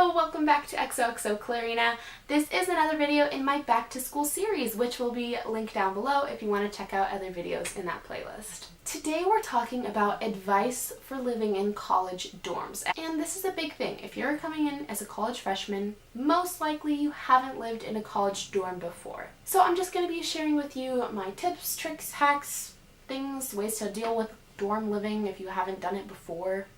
Hello, welcome back to XOXO Clarina. This is another video in my back to school series, which will be linked down below if you want to check out other videos in that playlist. Today we're talking about advice for living in college dorms. And this is a big thing. If you're coming in as a college freshman, most likely you haven't lived in a college dorm before. So I'm just going to be sharing with you my tips, tricks, hacks, things, ways to deal with dorm living if you haven't done it before.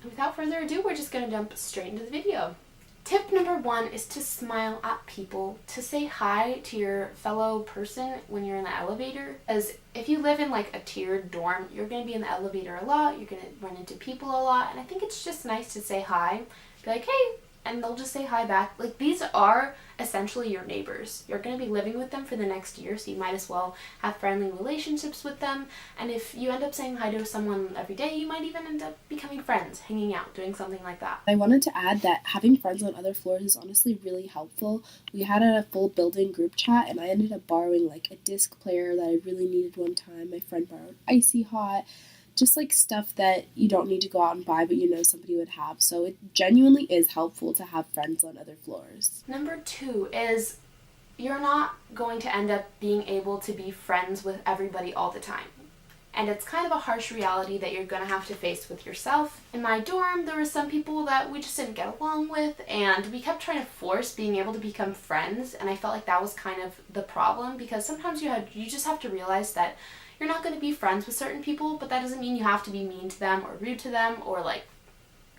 Without further ado, we're just going to jump straight into the video. Tip number 1 is to smile at people, to say hi to your fellow person when you're in the elevator. As if you live in like a tiered dorm, you're going to be in the elevator a lot, you're going to run into people a lot, and I think it's just nice to say hi, be like, hey, and they'll just say hi back. Like, these are essentially your neighbors. You're going to be living with them for the next year, so you might as well have friendly relationships with them. And if you end up saying hi to someone every day, you might even end up becoming friends, hanging out, doing something like that. I wanted to add that having friends on other floors is honestly really helpful. We had a full building group chat, and I ended up borrowing like a disc player that I really needed one time. My friend borrowed Icy Hot. Just like stuff that you don't need to go out and buy, but you know somebody would have. So it genuinely is helpful to have friends on other floors. Number 2 is you're not going to end up being able to be friends with everybody all the time. And it's kind of a harsh reality that you're going to have to face with yourself. In my dorm, there were some people that we just didn't get along with, and we kept trying to force being able to become friends, and I felt like that was kind of the problem, because sometimes you just have to realize that you're not going to be friends with certain people, but that doesn't mean you have to be mean to them or rude to them or like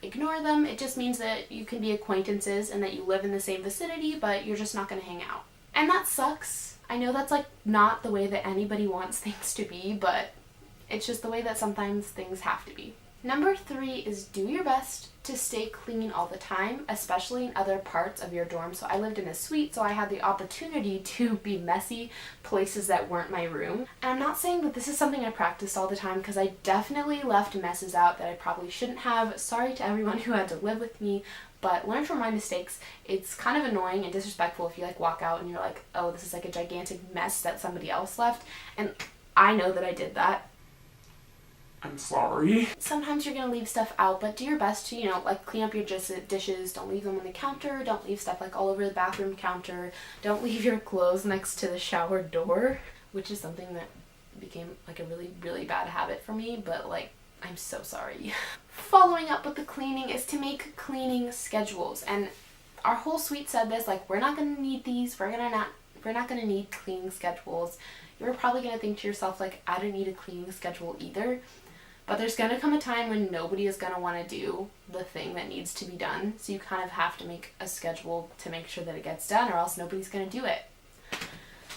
ignore them. It just means that you can be acquaintances and that you live in the same vicinity, but you're just not going to hang out. And that sucks. I know that's like not the way that anybody wants things to be, but it's just the way that sometimes things have to be. Number 3 is do your best to stay clean all the time, especially in other parts of your dorm. So I lived in a suite, so I had the opportunity to be messy places that weren't my room. And I'm not saying that this is something I practiced all the time, because I definitely left messes out that I probably shouldn't have. Sorry to everyone who had to live with me, but learn from my mistakes. It's kind of annoying and disrespectful if you like walk out and you're like, oh, this is like a gigantic mess that somebody else left. And I know that I did that. I'm sorry. Sometimes you're going to leave stuff out, but do your best to, like clean up your dishes. Don't leave them on the counter. Don't leave stuff like all over the bathroom counter. Don't leave your clothes next to the shower door, which is something that became like a really, really bad habit for me, but like, I'm so sorry. Following up with the cleaning is to make cleaning schedules. And our whole suite said this, like, we're not going to need these. We're not going to need cleaning schedules. You're probably going to think to yourself, like, I don't need a cleaning schedule either. But there's going to come a time when nobody is going to want to do the thing that needs to be done. So you kind of have to make a schedule to make sure that it gets done, or else nobody's going to do it.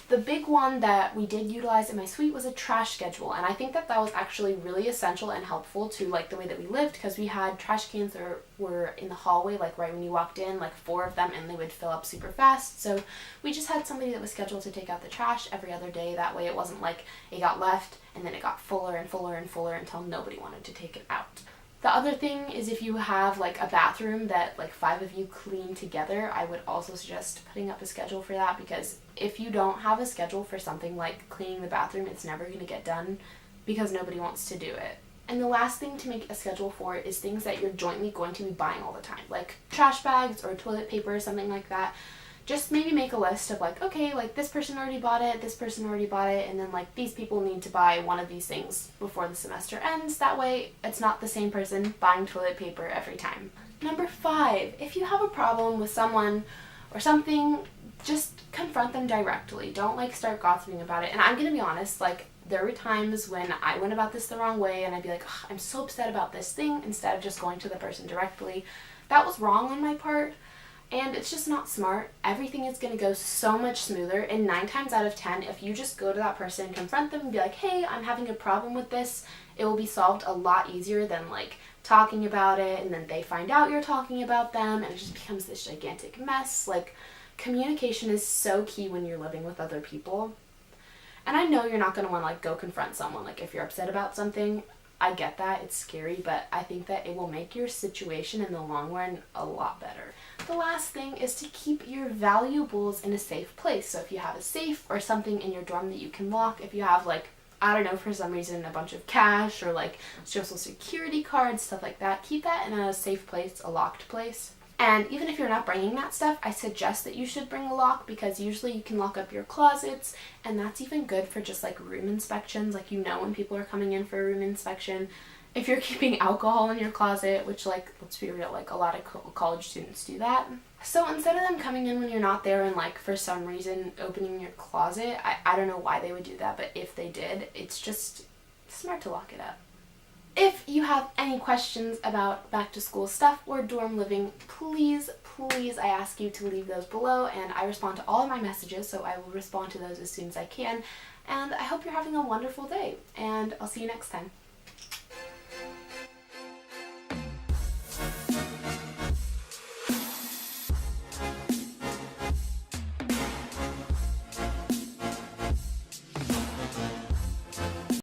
The big one that we did utilize in my suite was a trash schedule. And I think that that was actually really essential and helpful to like the way that we lived, because we had trash cans that were in the hallway, like right when you walked in, like 4 of them, and they would fill up super fast. So we just had somebody that was scheduled to take out the trash every other day. That way it wasn't like it got left and then it got fuller and fuller and fuller until nobody wanted to take it out. The other thing is, if you have like a bathroom that like 5 of you clean together, I would also suggest putting up a schedule for that, because if you don't have a schedule for something like cleaning the bathroom, it's never going to get done because nobody wants to do it. And the last thing to make a schedule for is things that you're jointly going to be buying all the time, like trash bags or toilet paper or something like that. Just maybe make a list of like, okay, like this person already bought it, this person already bought it, and then like these people need to buy one of these things before the semester ends. That way it's not the same person buying toilet paper every time. Number 5, if you have a problem with someone or something, just confront them directly. Don't like start gossiping about it. And I'm gonna be honest, like there were times when I went about this the wrong way and I'd be like, oh, I'm so upset about this thing, instead of just going to the person directly. That was wrong on my part. And it's just not smart. Everything is going to go so much smoother. And 9 times out of 10, if you just go to that person, confront them, and be like, hey, I'm having a problem with this, it will be solved a lot easier than like talking about it and then they find out you're talking about them and it just becomes this gigantic mess. Like, communication is so key when you're living with other people. And I know you're not going to want to like go confront someone. Like, if you're upset about something, I get that, it's scary, but I think that it will make your situation in the long run a lot better. The last thing is to keep your valuables in a safe place. So if you have a safe or something in your dorm that you can lock, if you have like I don't know, for some reason, a bunch of cash or like social security cards, stuff like that, keep that in a safe place, a locked place. And even if you're not bringing that stuff, I suggest that you should bring a lock, because usually you can lock up your closets, and that's even good for just like room inspections. Like, you know, when people are coming in for a room inspection, if you're keeping alcohol in your closet, which, like, let's be real, like a lot of college students do that. So instead of them coming in when you're not there and like for some reason opening your closet, I don't know why they would do that, but if they did, it's just smart to lock it up. If you have any questions about back to school stuff or dorm living, please, I ask you to leave those below, and I respond to all of my messages, so I will respond to those as soon as I can. And I hope you're having a wonderful day, and I'll see you next time.